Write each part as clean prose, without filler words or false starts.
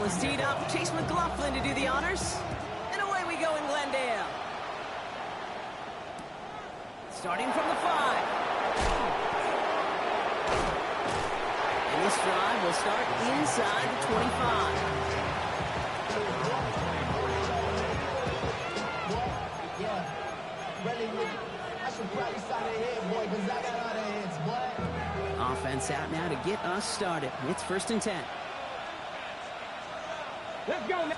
is teed up. Chase McLaughlin to do the honors. And away we go in Glendale. Starting from the 5. And this drive will start inside the 25. Offense out now to get us started. It's 1st and 10. Let's go. Got to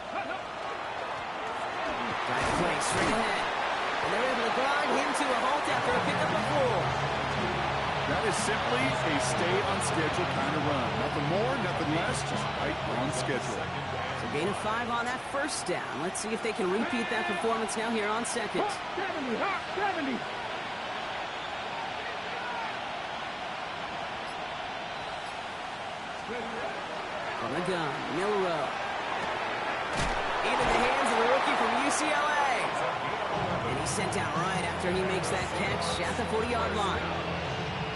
play straight ahead. And they're able to grind him to a halt after a pickup of 4. That is simply a stay-on-schedule kind of run. Nothing more, nothing less, just right on schedule. So gain of 5 on that 1st down. Let's see if they can repeat that performance now here on 2nd. 70. From the gun, Milrow. Into the hands of the rookie from UCLA. And he's sent out right after he makes that catch at the 40-yard line.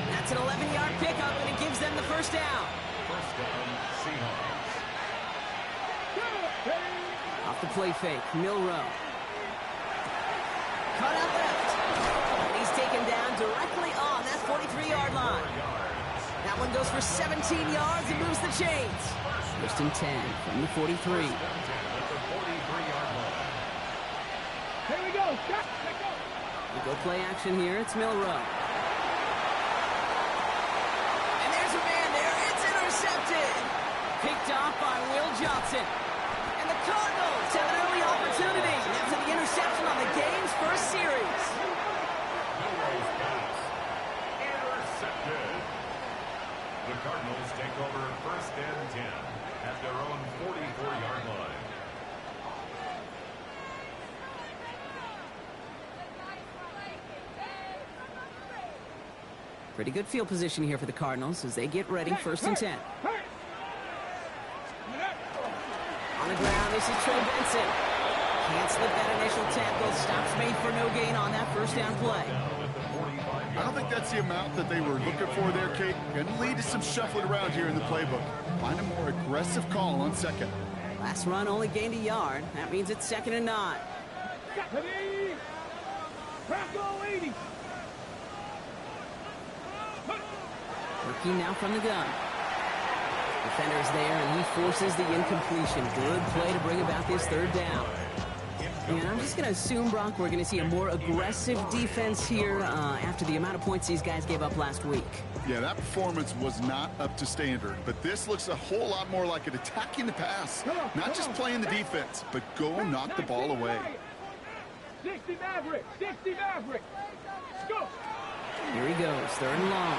That's an 11-yard pickup, and it gives them the 1st down. Off the play fake, Milrow. Cut out left. And he's taken down directly on that 43-yard line. That one goes for 17 yards and moves the chains. 1st and 10 from the 43. Here we go. We go play action here. It's Milrow. And there's a man there. It's intercepted. Picked off by Will Johnson. And the Cardinals have an early opportunity after the interception on the game's first series. Intercepted. The Cardinals take over 1st and 10 at their own 44-yard line. Pretty good field position here for the Cardinals as they get ready. 1st and 10. On the ground, this is Trey Benson. Can't slip that initial tackle. Stops made for no gain on that 1st down play. I don't think that's the amount that they were looking for there, Kate. Going to lead to some shuffling around here in the playbook. Find a more aggressive call on 2nd. Last run only gained a yard. That means it's 2nd and 9. Working now from the gun. Defender's there, and he forces the incompletion. Good play to bring about this 3rd down. And I'm just going to assume, Brock, we're going to see a more aggressive defense here after the amount of points these guys gave up last week. Yeah, that performance was not up to standard, but this looks a whole lot more like it attacking the pass. Not just playing the defense, but go knock the ball away. 60 Maverick. Go. Here he goes, 3rd and long.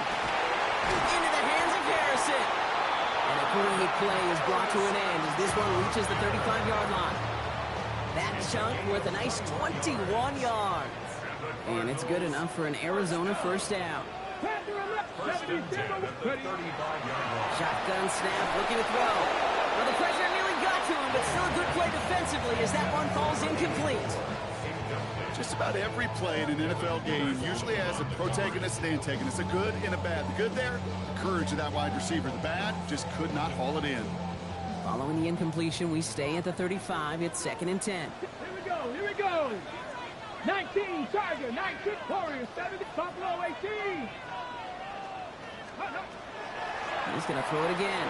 Into the hands of Harrison. And a great play is brought to an end as this one reaches the 35-yard line. That chunk worth a nice 21 yards. And it's good enough for an Arizona 1st down. Shotgun snap, looking to throw. Well, the pressure nearly got to him, but still a good play defensively as that one falls incomplete. Just about every play in an NFL game usually has a protagonist and antagonist, a good and a bad. The good there, the courage of that wide receiver. The bad, just could not haul it in. Following the incompletion, we stay at the 35. It's 2nd and 10. Here we go. 19, Tiger, 19, Warriors, 70, Buffalo, 18. He's going to throw it again.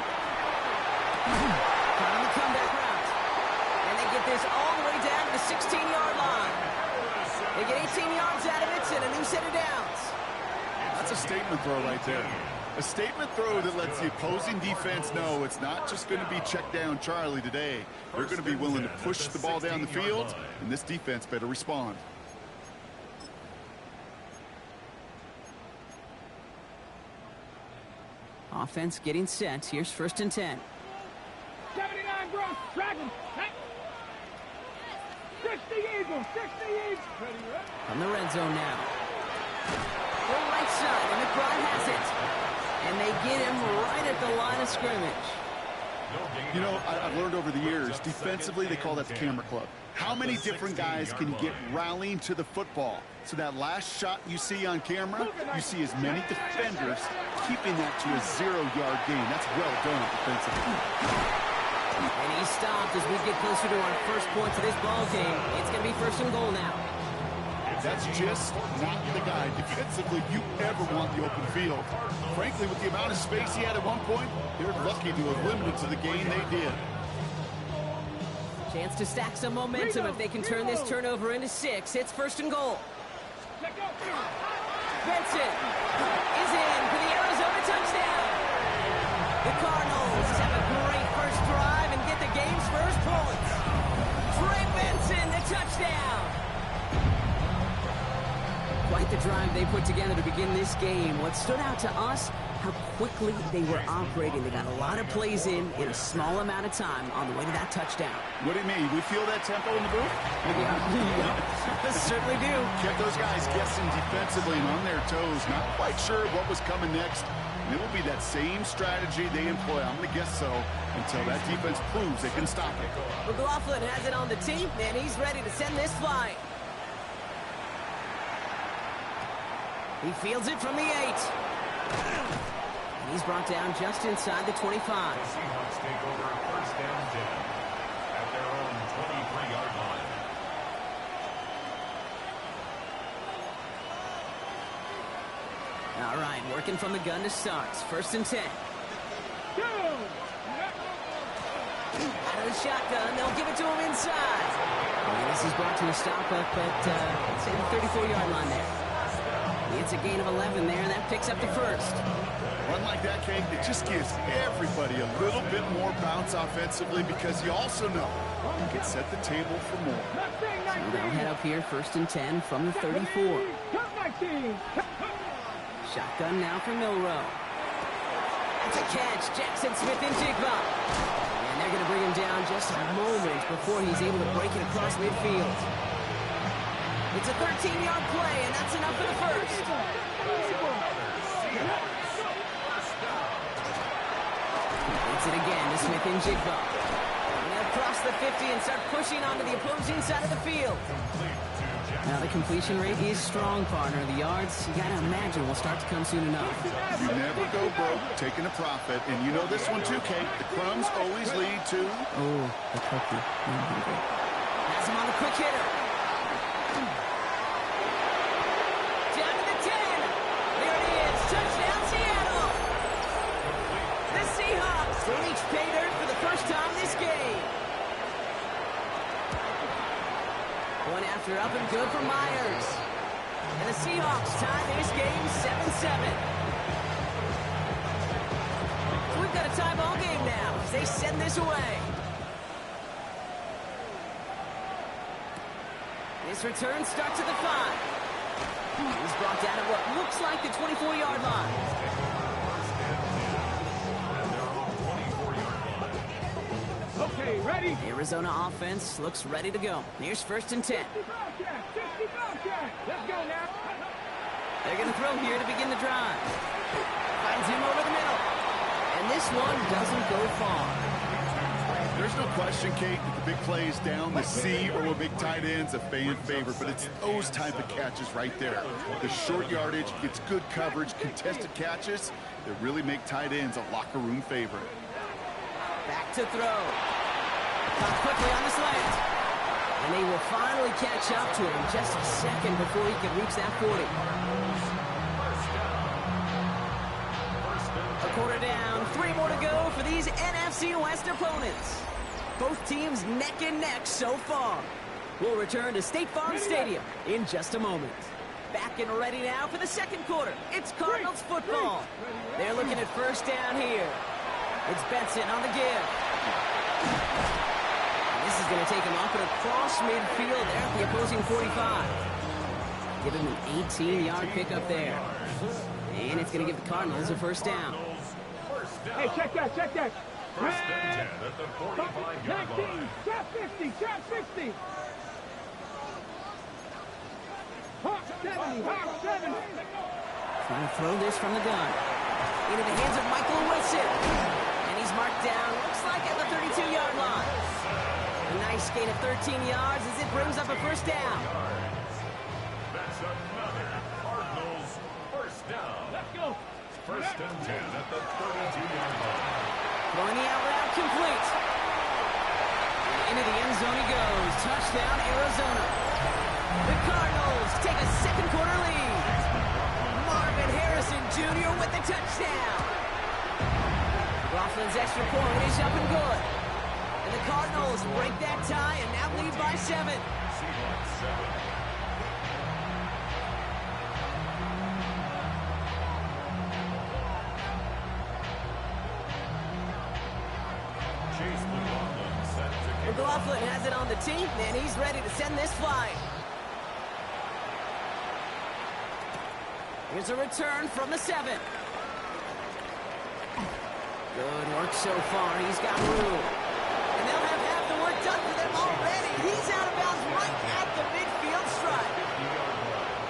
On the comeback route. And they get this all the way down to the 16-yard line. They get 18 yards out of it and a new set of downs. That's a statement throw right there. A statement throw that lets the opposing defense know it's not just going to be check down Charlie today. They're going to be willing to push the ball down the field, and this defense better respond. Offense getting set. Here's 1st and 10. 79 Bronx, Dragons. 60 Eagles, 60 Eagles. From the red zone now. The right side, and McBride has it. And they get him right at the line of scrimmage. You know, I've learned over the years, defensively, they call that the camera club. How many different guys can you get rallying to the football? So that last shot you see on camera, you see as many defenders keeping that to a 0-yard gain. That's well done defensively. And he's stopped as we get closer to our first points of this ball game. It's going to be first and goal now. That's just not the guy defensively you ever want the open field. Frankly, with the amount of space he had at one point, they're lucky to have limited to the gain they did. Chance to stack some momentum if they can turn this turnover into 6. It's first and goal. Benson is in for the Arizona touchdown. The Cardinals have a great first drive and get the game's first points. Trey Benson, the touchdown. Quite the drive they put together to begin this game. What stood out to us, how quickly they were operating. They got a lot of plays in a small amount of time on the way to that touchdown. What do you mean? We feel that tempo in the booth? Yeah, certainly do. Kept those guys guessing defensively and on their toes. Not quite sure what was coming next. And it will be that same strategy they employ, I'm going to guess so, until that defense proves they can stop it. McLaughlin has it on the team, and he's ready to send this flying. He fields it from the 8. And he's brought down just inside the 25. The Seahawks take over first and 10 at their own 23-yard line. All right, working from the gun to start. First and 10. Out of the shotgun, they'll give it to him inside. And this is brought to a stop up at, let's say, the 34-yard line there. It's a gain of 11 there, and that picks up the first. Run like that, Kate, it just gives everybody a little bit more bounce offensively because you also know you can set the table for more. So they'll head up here, first and 10 from the 34. Shotgun now for Milrow. That's a catch. Jackson Smith and Jigba. And they're going to bring him down just a moment before he's able to break it across midfield. It's a 13-yard play, and that's enough for the first. It's it again to Smith and Jigba. And they'll cross the 50 and start pushing onto the opposing side of the field. Now, the completion rate is strong, partner. The yards, you got to imagine, will start to come soon enough. You never go broke taking a profit, and you know this one too, Kate. The crumbs always lead to... Oh, the cookie. Has him on the quick hitter. Down to the 10. There it is. Touchdown, Seattle. The Seahawks will reach pay dirt for the first time this game. One after up and good for Myers. And the Seahawks tie this game 7-7. So we've got a tie ball game now as they send this away. This return starts at the 5. He's brought down at what looks like the 24-yard line. Okay, ready? Arizona offense looks ready to go. Here's first and 10. 50 Bobcat. Let's go now. They're going to throw here to begin the drive. Finds him over the middle. And this one doesn't go far. There's no question, Kate, that the big plays down the sea or with big tight ends a fan favorite, but it's those type of catches right there. The short yardage, it's good coverage, contested catches that really make tight ends a locker room favorite. Back to throw. Caught quickly on the slant. And they will finally catch up to him just a second before he can reach that 40. A quarter down, 3 more to go for these NFC West opponents. Both teams neck and neck so far. We'll return to State Farm Stadium in just a moment. Back and ready now for the second quarter. It's Cardinals football. They're looking at first down here. It's Benson on the give. And this is going to take him up and across midfield there at the opposing 45. Give him an 18-yard pickup there. And it's going to give the Cardinals a first down. Hey, check that, check that. First and 10 at the 45-yard 19, line. trap 50, trap 60. Hawk 70, Hawk 70. Trying to throw this from the gun. Into the hands of Michael Wilson. And he's marked down, looks like at the 32-yard line. A nice gain of 13 yards as it brings up a first down. That's another Cardinals first down. Let's go. First and 10 at the 32-yard line. Throwing the out route complete. Into the end zone he goes. Touchdown, Arizona. The Cardinals take a second quarter lead. Marvin Harrison Jr. with the touchdown. Coughlin's extra point is up and good. And the Cardinals break that tie and now lead by 7. Seahawks 7. McLaughlin has it on the tee, and he's ready to send this flying. Here's a return from the 7. Good work so far. He's got room. And they'll have half the work done for them already. He's out of bounds right at the midfield stripe.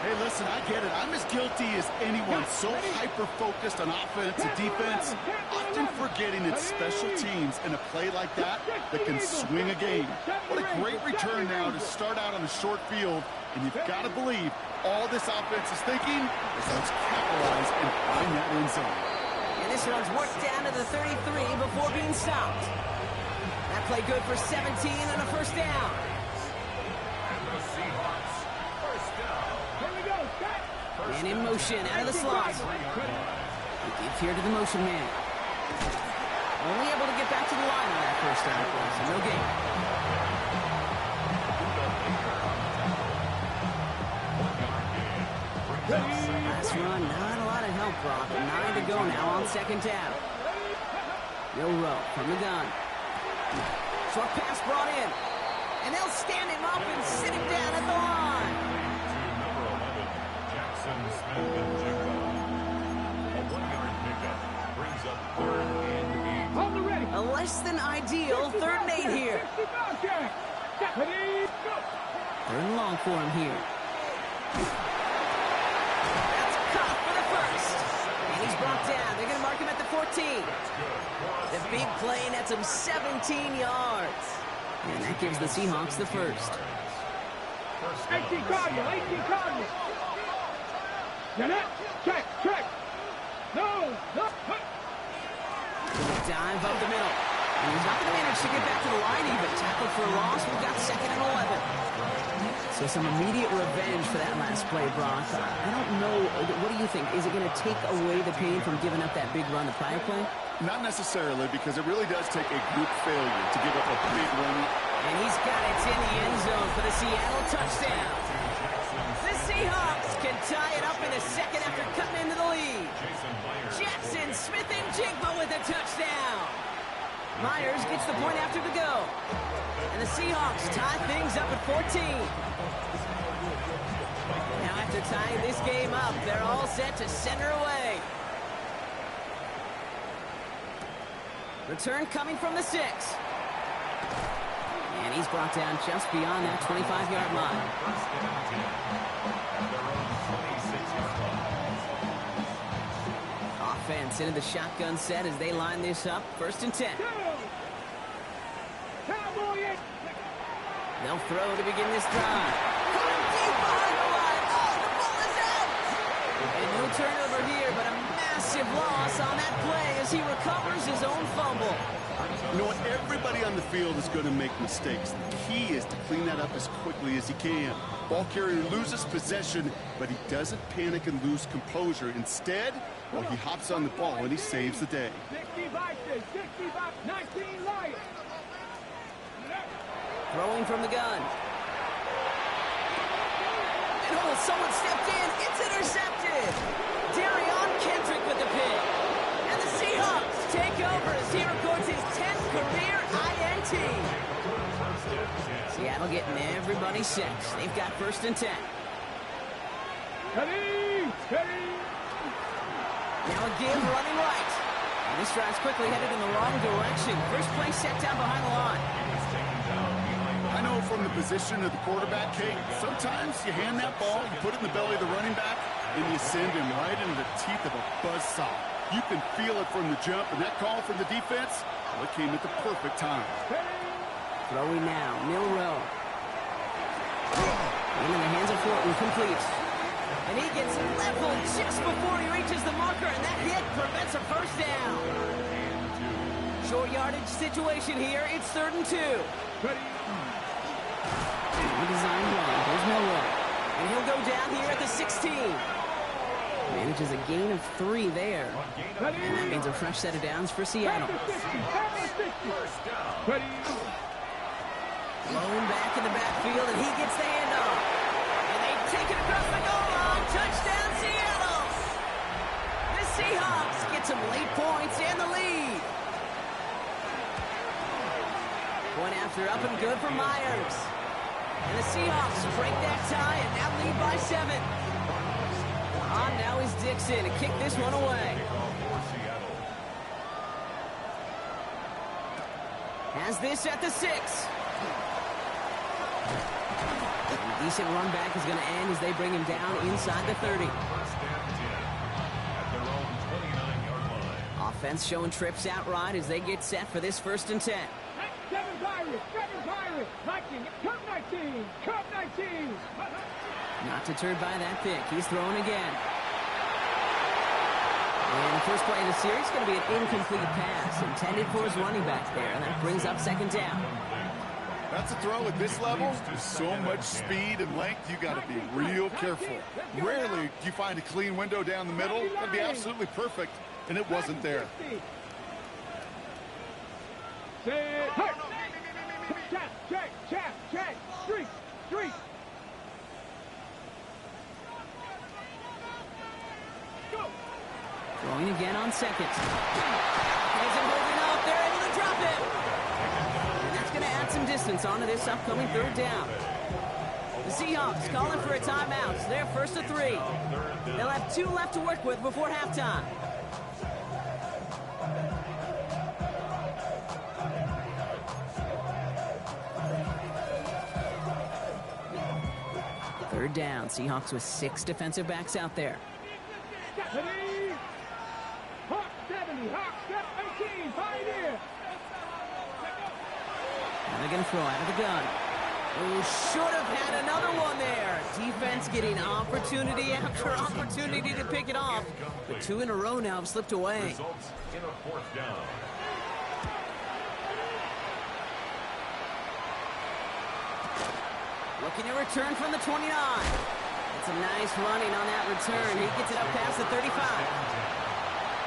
Hey, listen, I get it. I'm as guilty as anyone. So hyper-focused on offense and defense, often forgetting it's special teams in a play like that can swing a game. What a great return now to start out on a short field, and you've got to believe all this offense is thinking is let's capitalize and find that end zone. And this one's worked down to the 33 before being stopped. That play good for 17 and a first down. Man in motion, out of the slot. He gives here to the motion man. Only able to get back to the line on that first down play, so no gain. Last run, not a lot of help, Brock. 9 to go now on second down. Milroe from the gun. Short pass brought in. And they'll stand him up and sit him down at the line. A less than ideal 3rd and 8 here. 3rd and long for him here. That's caught for the first. And he's brought down. They're going to mark him at the 14. The big play nets him 17 yards. And that gives the Seahawks the first. 18 Cardinal, 18 Cardinal. Check. No. Dive up the middle. And he's not going to manage to get back to the line even. Tackled for a loss. We've got 2nd and 11. So some immediate revenge for that last play, Brock. I don't know. What do you think? Is it going to take away the pain from giving up that big run the prior play? Not necessarily, because it really does take a group failure to give up a big run. And he's got it in the end zone for the Seattle touchdown. The Seahawks can tie it up in the 2nd after cutting into the lead. Jackson Smith and Jigba with a touchdown. Myers gets the point after the go. And the Seahawks tie things up at 14. Now after tying this game up, they're all set to send her away. Return coming from the 6. And he's brought down just beyond that 25-yard line. Offense into the shotgun set as they line this up. 1st and 10. They'll throw to begin this drive. Deep behind the line. Oh, the ball is out! And no turnover here, but a massive loss on that play as he recovers his own fumble. You know what? Everybody on the field is going to make mistakes. The key is to clean that up as quickly as he can. Ball carrier loses possession, but he doesn't panic and lose composure. Instead, well, he hops on the ball and he saves the day. 19 Lions. Throwing from the gun. And oh, someone stepped in. It's intercepted. Darion Kendrick with the pick. And the Seahawks take over as he records his 10th career INT. Seattle getting everybody set. They've got 1st and 10. Now a give running right. And this drive's quickly headed in the wrong direction. First play set down behind the line. I know from the position of the quarterback, Kate, sometimes you hand that ball, you put it in the belly of the running back, and you send him right into the teeth of a buzzsaw. You can feel it from the jump, and that call from the defense, well, it came at the perfect time. Throwing now, Milroe. Into the hands of Fortin, complete. And he gets leveled just before he reaches the marker, and that hit prevents a first down. Short yardage situation here. It's 3rd and 2. Design run. Here's Milroe. And he'll go down here at the 16. Manages a gain of 3 there. And that means a fresh set of downs for Seattle. Blown back in the backfield, and he gets the handoff. And they take it across the goal line. Touchdown, Seattle! The Seahawks get some late points and the lead. Point after up and good for Myers. And the Seahawks break that tie and now lead by 7. On now is Dixon to kick this one away. Has this at the 6. A decent run back is going to end as they bring him down inside the 30. Offense showing trips out right as they get set for this 1st and 10. 7 Pirates, 19, Cup 19, Cup 19. Not deterred by that pick. He's throwing again. And the first play of the series is going to be an incomplete pass intended for his running back there. And that brings up 2nd down. That's a throw at this level. There's so much speed and length, you got to be real careful. Rarely do you find a clean window down the middle. That'd be absolutely perfect, and it wasn't there. Check, street. Go. Throwing again on 2nd. Isn't holding up. They're able to drop it. And that's going to add some distance onto this upcoming 3rd down. The Seahawks calling for a timeout. They're 1st and 3. They'll have 2 left to work with before halftime. Third down. Seahawks with 6 defensive backs out there. Hawk 70, Hawk 18, Pioneer. And they're going to throw out of the gun. Oh, should have had another one there. Defense getting opportunity after opportunity to pick it off. But 2 in a row now have slipped away. Results in a 4th down. Looking to return from the 29. It's a nice running on that return. He gets it up past the 35.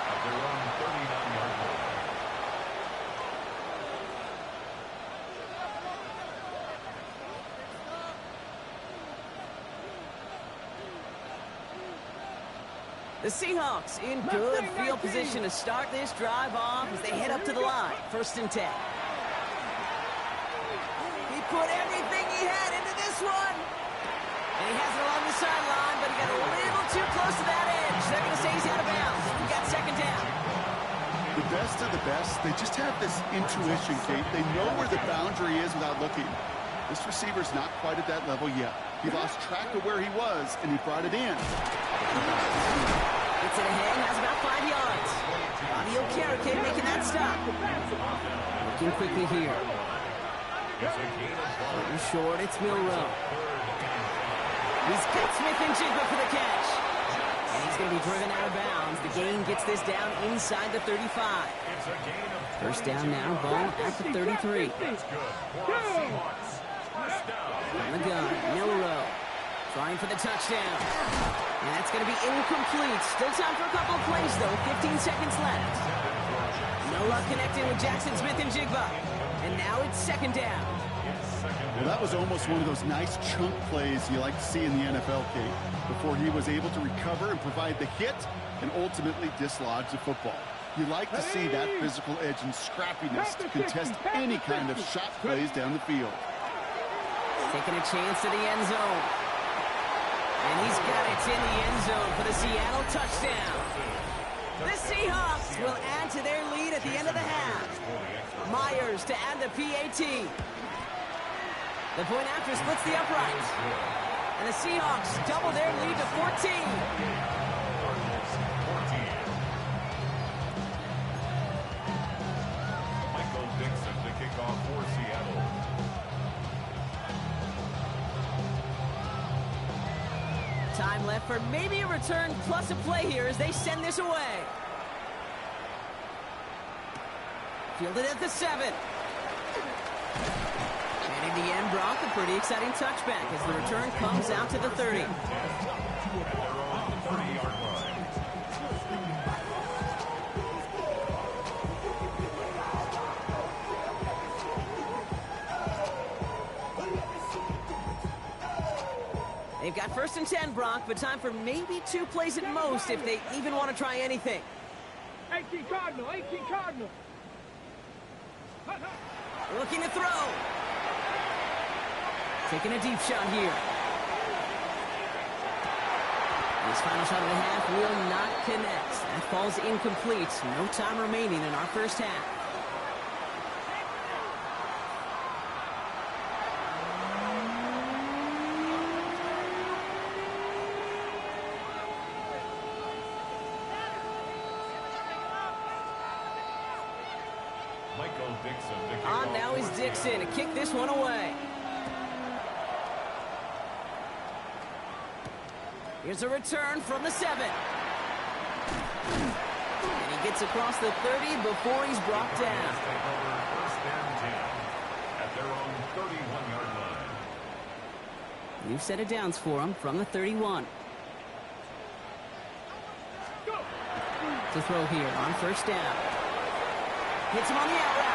At their own 39-yard line. The Seahawks in good field position to start this drive off as they head up to the line. 1st and 10. He put everything he had into this one. And he has it along the sideline, but he got a little too close to that edge. They're going to say he's out of bounds. We got 2nd down. The best of the best, they just have this intuition, Kate. They know where the boundary is without looking. This receiver's not quite at that level yet. He lost track of where he was, and he brought it in. Gets it ahead, has about 5 yards. Bobby Okereke making that stop. Looking quickly here. Short, it's Milroe. He's got Smith and Jigba for the catch. And he's going to be driven out of bounds. The gain gets this down inside the 35. 1st down now, ball at the 33. On the gun, Milroe. Trying for the touchdown. And that's going to be incomplete. Still time for a couple of plays, though. 15 seconds left. No luck connecting with Jackson Smith and Jigba. And now it's 2nd down. Well, that was almost one of those nice chunk plays you like to see in the NFL, Kate, before he was able to recover and provide the hit and ultimately dislodge the football. You like to see that physical edge and scrappiness to contest any kind of shot plays down the field. Taking a chance to the end zone. And he's got it in the end zone for the Seattle touchdown. The Seahawks will add to their lead at the end of the half. Myers to add the PAT. The point after splits the uprights. And the Seahawks double their lead to 14. Michael Dixon to kick off for Seattle. Time left for maybe a return plus a play here as they send this away. Fielded at the 7. And in the end, Brock, a pretty exciting touchback as the return comes out to the 30. At their own 30-yard line. They've got 1st and 10, Brock, but time for maybe 2 plays at most if they even want to try anything. 18 Cardinal, 18 Cardinal. Looking to throw. Taking a deep shot here. This final shot of the half will not connect. That falls incomplete. No time remaining in our first half. On now is Dixon to kick this one away. Here's a return from the 7. And he gets across the 30 before he's brought down. First and 10 at their own 31-yard line. New set of downs for him from the 31. To throw here on 1st down. Hits him on the out route.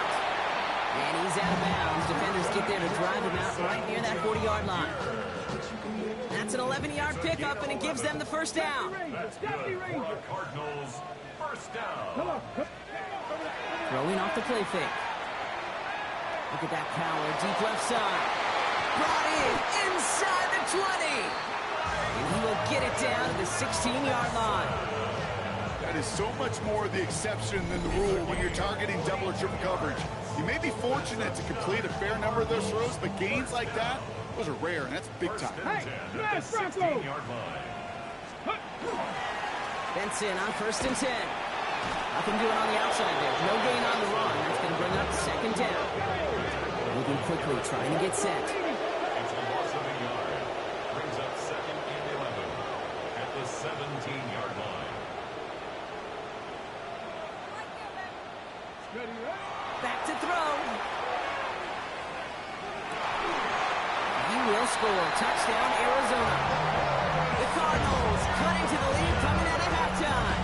And he's out of bounds. Defenders get there to drive him out right near that 40-yard line. That's an 11-yard pickup, and it gives them the 1st down. The Cardinals' 1st down. Throwing off the play fake. Look at that power, deep left side. Brought in inside the 20. And he will get it down to the 16-yard line. That is so much more the exception than the rule when you're targeting double or triple coverage. You may be fortunate to complete a fair number of those throws, but gains like that, those are rare, and that's big time. Hey, yes, Bronco. 16-yard line. Benson on 1st and 10. Nothing doing on the outside there. No gain on the run. That's going to bring up 2nd down. Moving quickly, trying to get set. It's a loss of a yard. Brings up 2nd and 11 at the 17-yard line. Back to throw. He will score. Touchdown, Arizona. The Cardinals cutting to the lead coming out of halftime.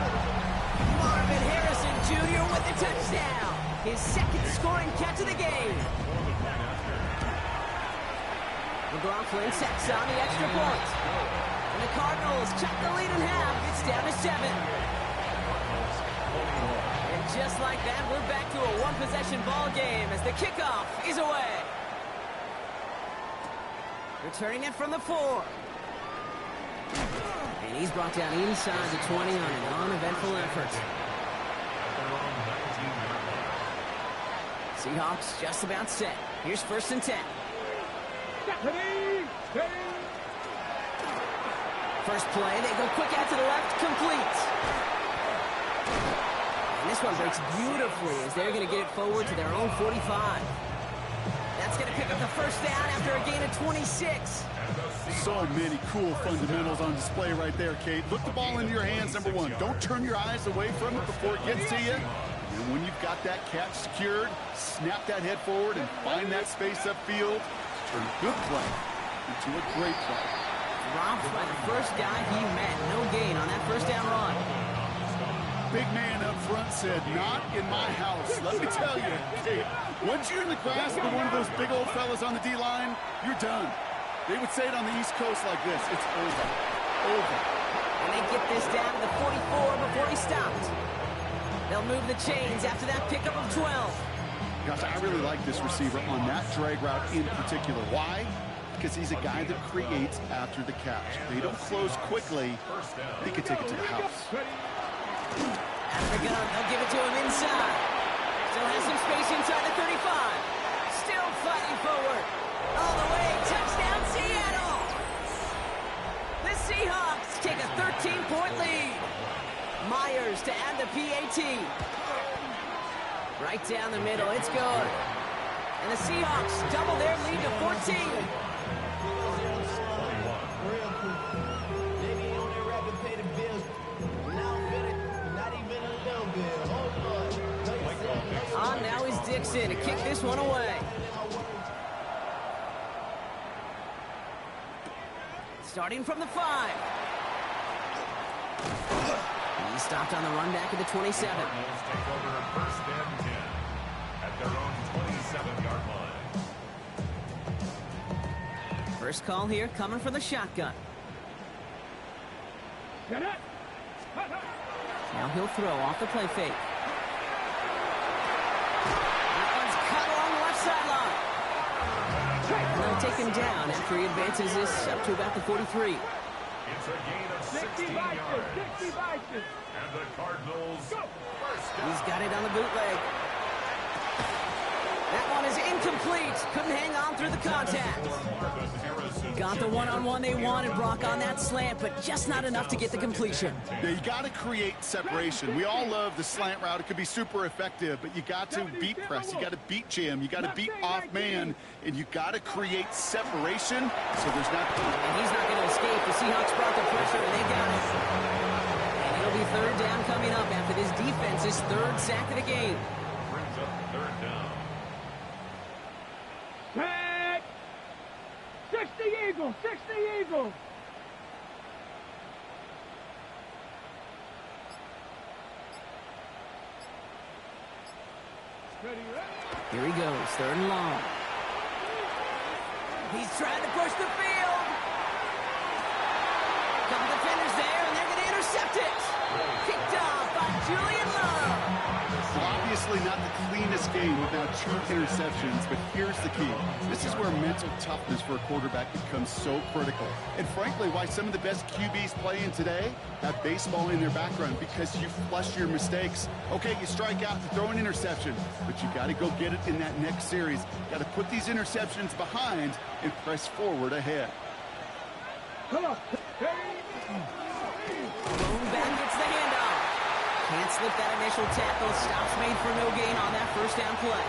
Marvin Harrison Jr. with the touchdown. His 2nd scoring catch of the game. McLaughlin sets on the extra point. And the Cardinals cut the lead in half. It's down to 7. Just like that, we're back to a one-possession ball game as the kickoff is away. Returning it from the 4. And he's brought down inside the 20 on an uneventful effort. Seahawks just about set. Here's 1st and 10. First play, they go quick out to the left, complete. And this one breaks beautifully as they're going to get it forward to their own 45. That's going to pick up the 1st down after a gain of 26. So many cool fundamentals on display right there, Kate. Look the ball into your hands, number 1. Don't turn your eyes away from it before it gets to you. And when you've got that catch secured, snap that head forward and find that space upfield. Turn a good play into a great play. Dropped by the first guy he met. No gain on that 1st down run. Big man up front said, not in my house. Let me tell you, Kate, once you're in the grasp of one of those big old fellas on the D-line, you're done. They would say it on the East Coast like this. It's over. Over. And they get this down to the 44 before he stopped. They'll move the chains after that pickup of 12. Gosh, I really like this receiver on that drag route in particular. Why? Because he's a guy that creates after the catch. They don't close quickly. They can take it to the house. After gun, they'll give it to him inside. Still has some space inside the 35. Still fighting forward. All the way, touchdown Seattle! The Seahawks take a 13-point lead. Myers to add the PAT. Right down the middle, it's good. And the Seahawks double their lead to 14. On now is Dixon to kick this one away. starting from the 5. He's stopped on the run back at the 27. Cardinals take over first and 10 at their own 27-yard line. First call here coming from the shotgun. Get it. Now he'll throw off the play fake. That one's cut along the left sideline. And they'll take him down after he advances this up to about the 43. It's a gain of 16 yards. 60 Vikings. And the Cardinals first down. He's got it on the bootleg. That one is incomplete. Couldn't hang on through the contact. Got the one-on-one they wanted, Brock, on that slant, but just not enough to get the completion. Yeah, you got to create separation. We all love the slant route. It could be super effective, but you got to beat press. You got to beat jam. You got to beat off man, and you got to create separation so there's not... And he's not going to escape. The Seahawks brought the pressure, and they got it. And it'll be third down coming up after this defense's third sack of the game. Brings up third down. Set. 60 Eagles. 60 Eagles. Here he goes, third and long. He's trying to push the field. Couple defenders there, and they're going to intercept it. Picked off by Julian Love. Obviously not the cleanest game without 2 interceptions, but here's the key. This is where mental toughness for a quarterback becomes so critical. And frankly, why some of the best QBs playing today have baseball in their background, because you flush your mistakes. Okay, you strike out and throw an interception, but you got to go get it in that next series. Got to put these interceptions behind and press forward ahead. Come on. Boom, back gets the handoff. Can't slip that initial tackle. Stops made for no gain on that first down play.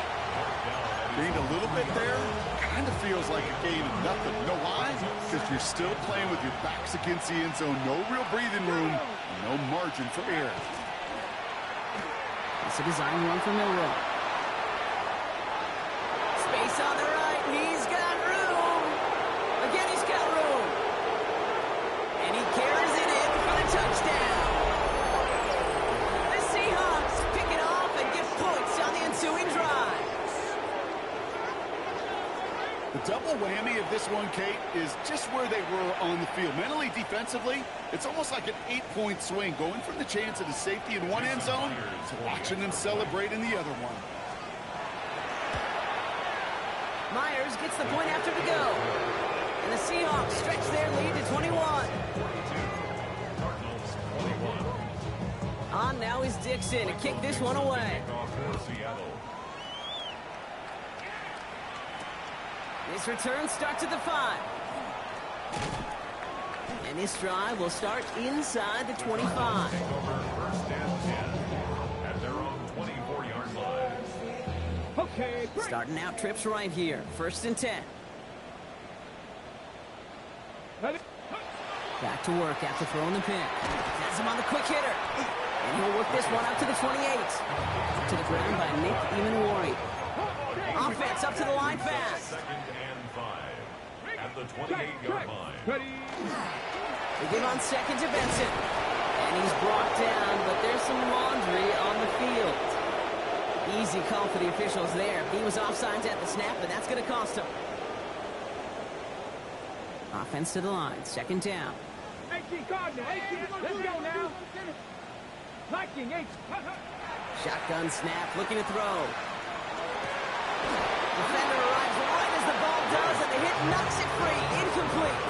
Gained a little bit there. Kind of feels like a gain of nothing. You know why? Because you're still playing with your backs against the end zone. No real breathing room. No margin for error. It's a design run for Milrow. Space on the right. He's got room. Again, he's got room. And he carries it in for the touchdown. The Seahawks pick it off and get points on the ensuing drive. The double whammy of this one, Kate, is just where they were on the field. Mentally, defensively, it's almost like an 8-point swing, going from the chance of the safety in one end zone to watching them celebrate in the other one. Myers gets the point after to go. And the Seahawks stretch their lead to 21. Cardinals 21. On now is Dixon to kick this one away. Kickoff for Seattle. This return starts at the 5. And this drive will start inside the 25. Take over first and 10 at their own 24-yard line. Okay, break. Starting out trips right here. First and 10. Ready? Back to work after throwing the pick. Has him on the quick hitter. And he'll work this one up to the 28. To the ground by Nick Imanwari. Offense up to the line fast. Second and 5 at the 28-yard line. Ready? They give on second to Benson. And he's brought down, but there's some laundry on the field. Easy call for the officials there. He was offsides at the snap, but that's going to cost him. Offense to the line. Second down. 18 Cardinal. 18. Let's go now. Viking 8. Shotgun snap. Looking to throw. Defender arrives right as the ball does, and the hit knocks it free. Incomplete.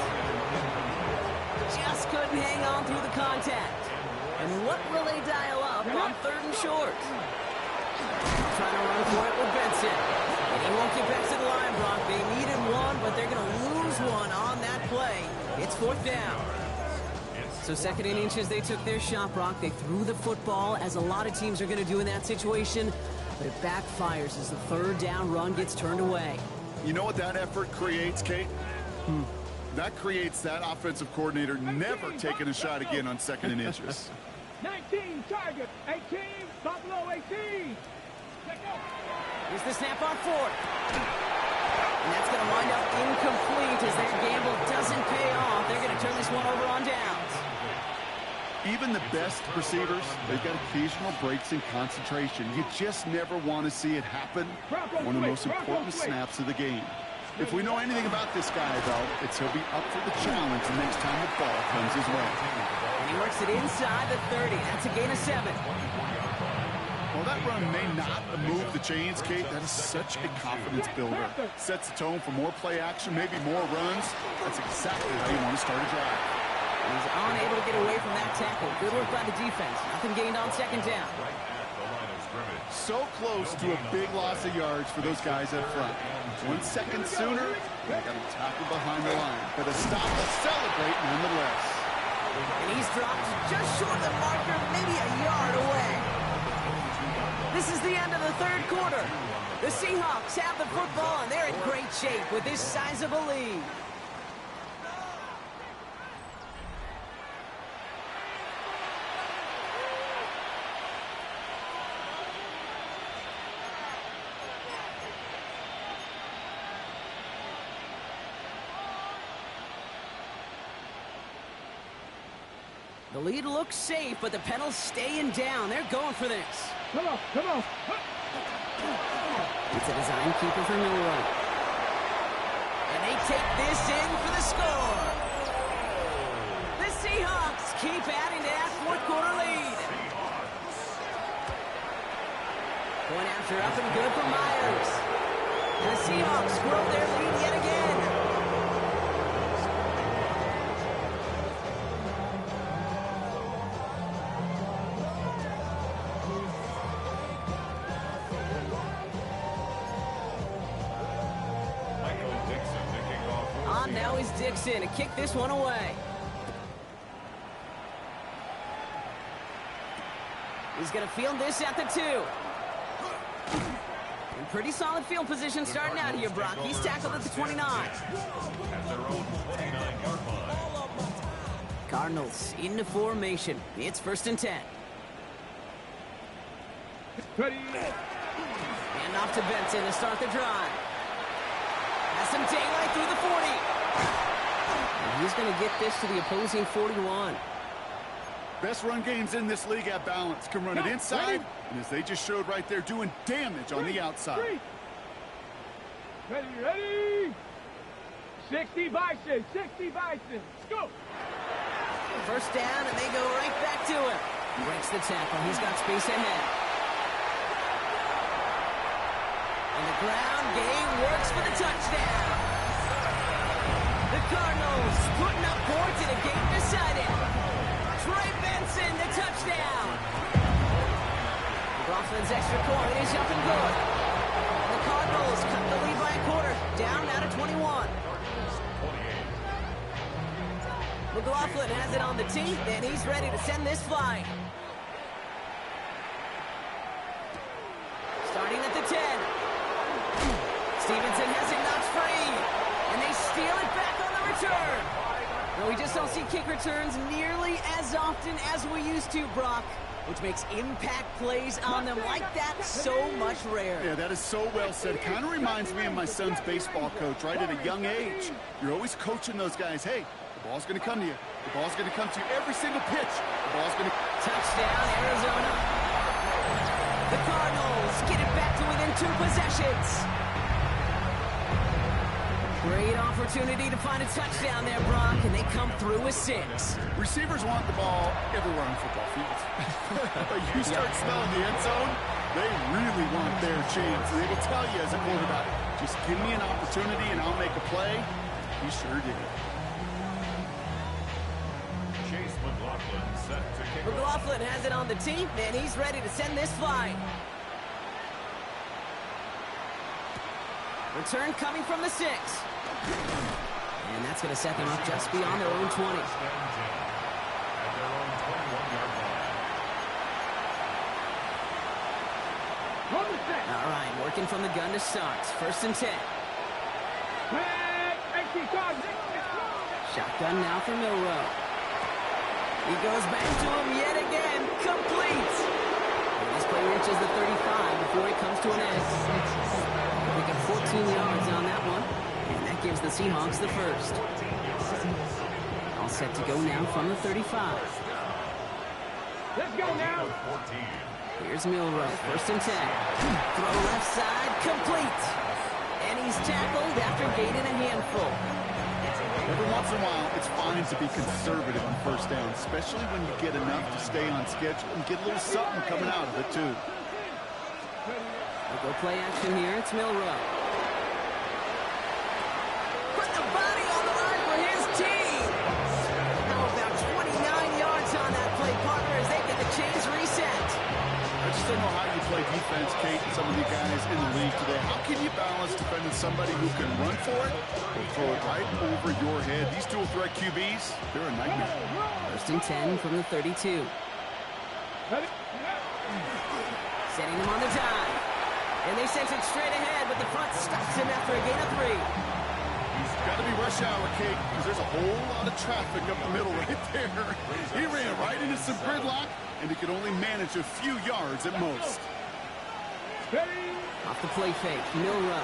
Just couldn't hang on through the contact. And what will they dial up on third and short? Trying to run for it with Benson. And he won't get back to the line, Brock. They needed one, but they're going to lose one on that play. It's fourth down. So second and inches, they took their shot, Brock. They threw the football, as a lot of teams are going to do in that situation. But it backfires as the third down run gets turned away. You know what that effort creates, Kate? That creates that offensive coordinator never taking a shot again on second and inches. 19 target. 18. Buffalo 18. Here's the snap on fourth. And that's going to wind up incomplete as their gamble doesn't pay off. They're going to turn this one over on downs. Even the best receivers, they've got occasional breaks in concentration. You just never want to see it happen. One of the most important snaps of the game. If we know anything about this guy, though, it's he'll be up for the challenge the next time the ball comes his way. And he works it inside the 30. That's a gain of 7. Well, that run may not move the chains, Kate. That is such a confidence builder. Sets the tone for more play action, maybe more runs. That's exactly how you want to start a drive. He's unable to get away from that tackle. Good work by the defense. Nothing gained on second down. So close to a big loss of yards for those guys up front. 1 second sooner, they got him tackled behind the line. But a stop to celebrate nonetheless. And he's dropped just short of the marker, maybe a yard away. This is the end of the third quarter. The Seahawks have the football, and they're in great shape with this sizable lead. The lead looks safe, but the pedals staying down. They're going for this. Come on, come on. It's a design keeper for Milroy. And they take this in for the score. The Seahawks keep adding to that fourth quarter lead. Point after up and good for Myers. And the Seahawks grow their lead yet again. Now is Dixon to kick this one away. He's going to field this at the 2. In pretty solid field position starting out here, Brock. He's tackled at the 29. Cardinals into formation. It's 1st and 10. And off to Benson to start the drive. Has some daylight through the 40. And he's going to get this to the opposing 41. Best run games in this league at balance. Can run it inside, and as they just showed right there, doing damage on the outside. Ready. 60 Bison, 60 Bison. Let's go. First down, and they go right back to him. Breaks the tackle. He's got space ahead. And the ground game works for the touchdown. The Cardinals putting up points in a game decided. Trey Benson, the touchdown. McLaughlin's extra point is up and good. And the Cardinals cut the lead by a quarter, down now to 21. McLaughlin has it on the tee, and he's ready to send this flying. Starting at the 10. Stevenson has it knocked free, and they steal it back on the return. Well, we just don't see kick returns nearly as often as we used to, Brock, which makes impact plays on them like that so much rarer. Yeah, that is so well said. Kind of reminds me of my son's baseball coach, right? At a young age, you're always coaching those guys. Hey, the ball's going to come to you. The ball's going to come to you every single pitch. The ball's going to... Touchdown, Arizona. The Cardinals get it back to within 2 possessions. Great opportunity to find a touchdown there, Brock, and they come through with 6. Receivers want the ball everywhere on football fields. But you start smelling the end zone, they really want their chance. They will tell you as a quarterback, just give me an opportunity and I'll make a play. He sure did. Chase McLaughlin set to kick. McLaughlin has it on the tee, and he's ready to send this flying. Return coming from the 6. And that's going to set them up just beyond their own 20. At their own 21-yard line. All right, working from the gun to start. 1st and 10. Shotgun now for Milrow. He goes back to him yet again. Complete. And this play reaches the 35 before it comes to an end. Making 14 yards on that one. And that gives the Seahawks the first. All set to go now from the 35. Let's go now. Here's Milrow, 1st and 10. Throw left side, complete. And he's tackled after gaining a handful. Every once in a while, it's fine to be conservative on 1st down, especially when you get enough to stay on schedule and get a little something coming out of it, too. We'll go play action here. It's Milrow. Put the body on the line for his team. How about 29 yards on that play, partner, as they get the chains reset. I just don't know how you play defense, Kate, and some of the guys in the league today. How can you balance defending somebody who can run for it or throw it right over your head? These dual threat QBs, they're a nightmare. 1st and 10 from the 32. Setting them on the dive. And they sent it straight ahead, but the front stops him after a gain of 3. He's got to be rush hour, Kate, because there's a whole lot of traffic up the middle right there. He ran right into some gridlock, and he could only manage a few yards at most. Off the play fake, Milrow.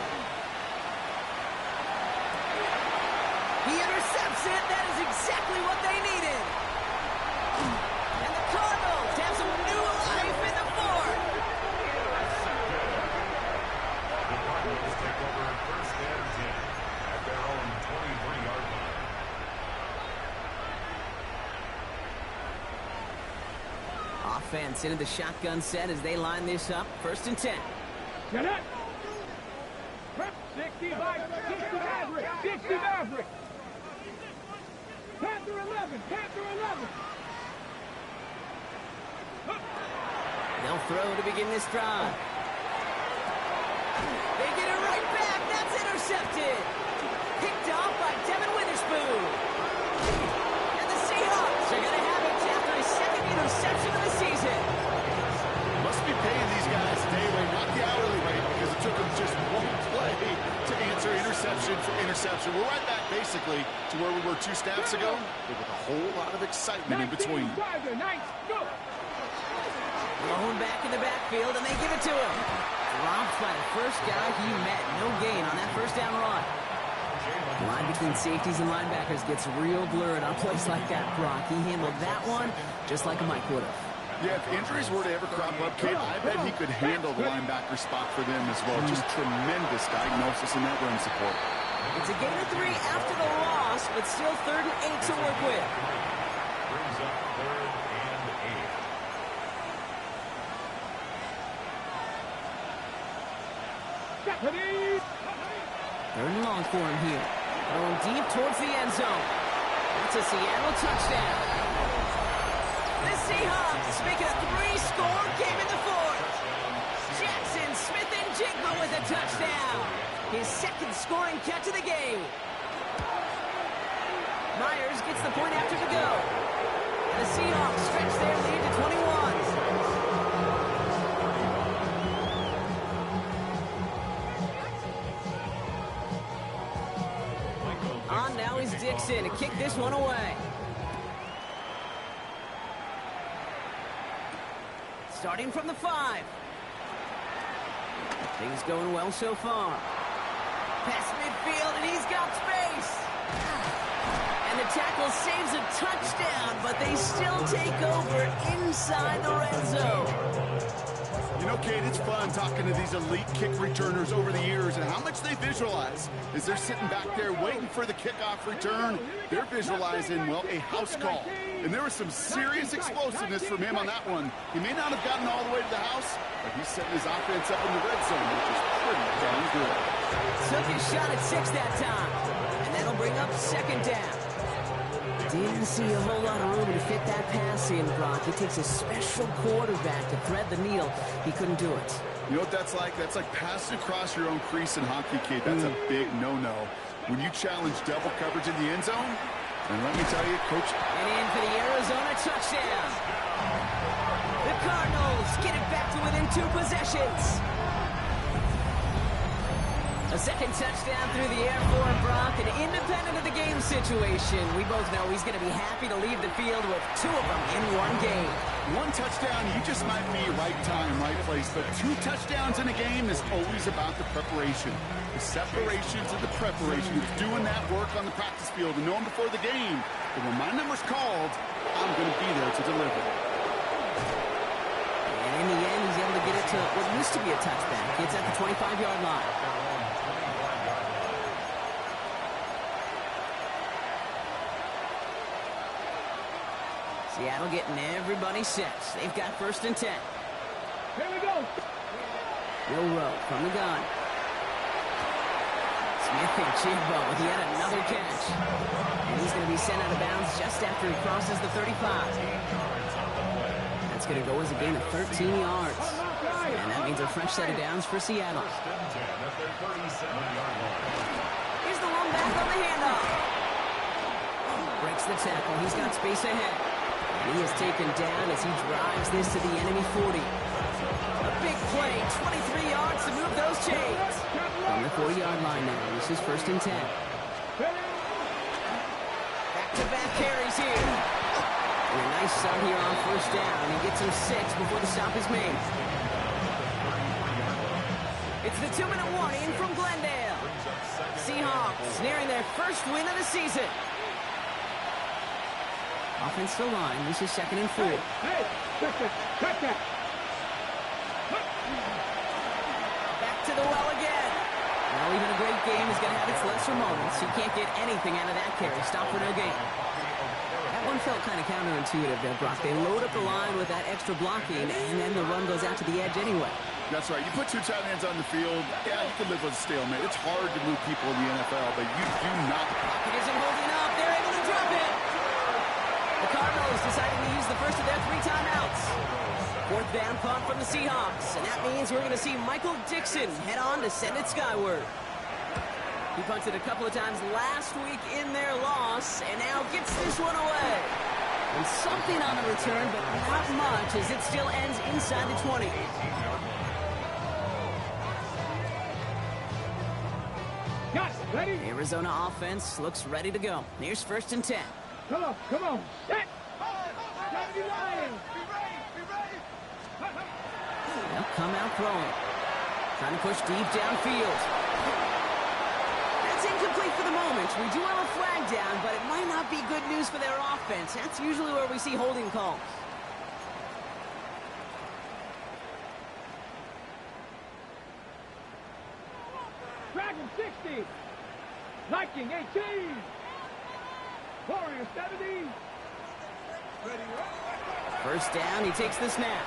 He intercepts it. That is exactly what they needed. And the Cardinals have some new life in the fourth. The Cardinals take over 1st and 10 at their own 23-yard line. Offense into the shotgun set as they line this up. 1st and 10. Get it. 60 Maverick. 60 Maverick. Panther 11. Panther 11. They'll throw to begin this drive. They get it right back. That's intercepted. Picked off by Devin Witherspoon. And the Seahawks are going to have it after his 2nd interception of the season. Must be paying these guys daily, not the hourly rate, because it took them just one play to answer interception for interception. We're right back, basically, to where we were 2 snaps ago, but with a whole lot of excitement in between. Blown back in the backfield, and they give it to him. Dropped by the first guy he met. No gain on that 1st down run. The line between safeties and linebackers gets real blurred on plays like that, Brock. He handled that one just like a Mike would have. Yeah, if injuries were to ever crop up, Kate, I bet he could handle the linebacker spot for them as well. Just tremendous diagnosis in that run support. It's a gain of 3 after the loss, but still 3rd and 8 to work with. Brings up 3rd and 8. Third and long for him here. Going deep towards the end zone. That's a Seattle touchdown. The Seahawks make it a 3-score game in the 4th. Jackson Smith-Njigba with a touchdown. His 2nd scoring catch of the game. Myers gets the point after to go. And the Seahawks stretch their lead to 21. On now is Dixon to kick this one away. Starting from the 5. Things going well so far. Past midfield, and he's got space. And the tackle saves a touchdown, but they still take over inside the red zone. You know, Kate, it's fun talking to these elite kick returners over the years and how much they visualize. As they're sitting back there waiting for the kickoff return, they're visualizing, well, a house call. And there was some serious explosiveness from him on that one. He may not have gotten all the way to the house, but he's setting his offense up in the red zone, which is pretty darn good. Took his shot at 6 that time, and that'll bring up 2nd down. Didn't see a whole lot of room to fit that pass in, Brock. It takes a special quarterback to thread the needle. He couldn't do it. You know what that's like? That's like passing across your own crease in hockey, Kate. That's a big no-no. When you challenge double coverage in the end zone, and let me tell you, Coach... And in for the Arizona touchdown. The Cardinals get it back to within 2 possessions. A 2nd touchdown through the air for Brock, and independent of the game situation, we both know he's going to be happy to leave the field with 2 of them in one game. One touchdown, you just might be right time, right place. But 2 touchdowns in a game is always about the preparation. The separation to the preparation. It's doing that work on the practice field and knowing before the game that when my number's called, I'm going to be there to deliver. And in the end, he's able to get it to what used to be a touchback. It's at the 25-yard line. Seattle getting everybody set. They've got 1st and 10. Here we go. Will Rowe from the gun. Smith and Chigbo with yet another catch. And he's going to be sent out of bounds just after he crosses the 35. That's going to go as a gain of 13 yards. And that means a fresh set of downs for Seattle. Here's the one back on the handoff. Breaks the tackle. He's got space ahead. He is taken down as he drives this to the enemy 40. A big play, 23 yards to move those chains. From the 40-yard line now, this is 1st and 10. Back-to-back carries here. And a nice start here on 1st down. He gets him 6 before the stop is made. It's the 2-minute warning from Glendale. Seahawks nearing their 1st win of the season. Offensive line, this is 2nd and 4. Hey, check that. Back to the well again. Well, even a great game is going to have its lesser moments. You can't get anything out of that carry. Stop for no gain. That one felt kind of counterintuitive there, Brock. They load up the line with that extra blocking, and then the run goes out to the edge anyway. That's right. You put 2 tight ends on the field, yeah, you can live with a stalemate. It's hard to move people in the NFL, but you do not. Pocket isn't holding up. They're able to drop it. The Cardinals decided to use the first of their 3 timeouts. 4th down punt from the Seahawks, and that means we're going to see Michael Dixon head on to send it skyward. He punted a couple of times last week in their loss, and now gets this one away. And something on the return, but not much, as it still ends inside the 20. Got it. Ready? Arizona offense looks ready to go. Here's 1st and 10. Come on. Set. 70 Lions. They'll come out throwing. Trying to push deep downfield. That's incomplete for the moment. We do have a flag down, but it might not be good news for their offense. That's usually where we see holding calls. Dragon 60. Viking 18. Warrior 70. 1st down, he takes the snap.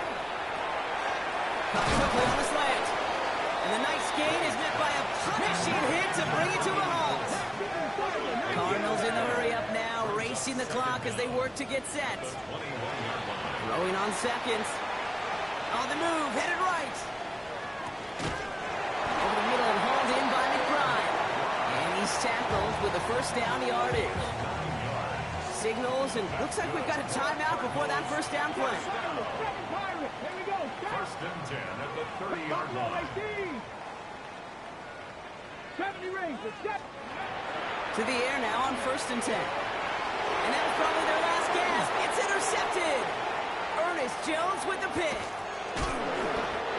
Caught quickly on the slant. And the nice gain is met by a punishing hit to bring it to a halt. Cardinals in the hurry up now, racing the clock as they work to get set. Throwing on 2nd. On the move, headed right. Over the middle and hauled in by McBride. And he's tackled with the 1st down yardage. Signals, and looks like we've got a timeout before that 1st down play. Here we go. 1st and 10 at the 30-yard line. 70 rings. To the air now on 1st and 10. And that was probably their last gasp. It's intercepted. Ernest Jones with the pick.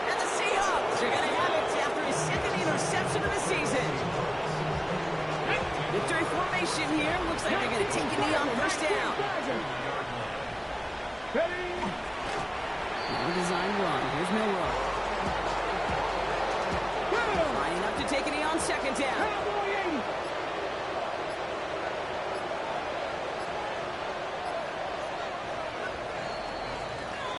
And the Seahawks are going to have it after his 2nd interception of the season. Victory formation here. Looks like they're going to take a knee on 1st down. Well-designed run. Here's Milroe.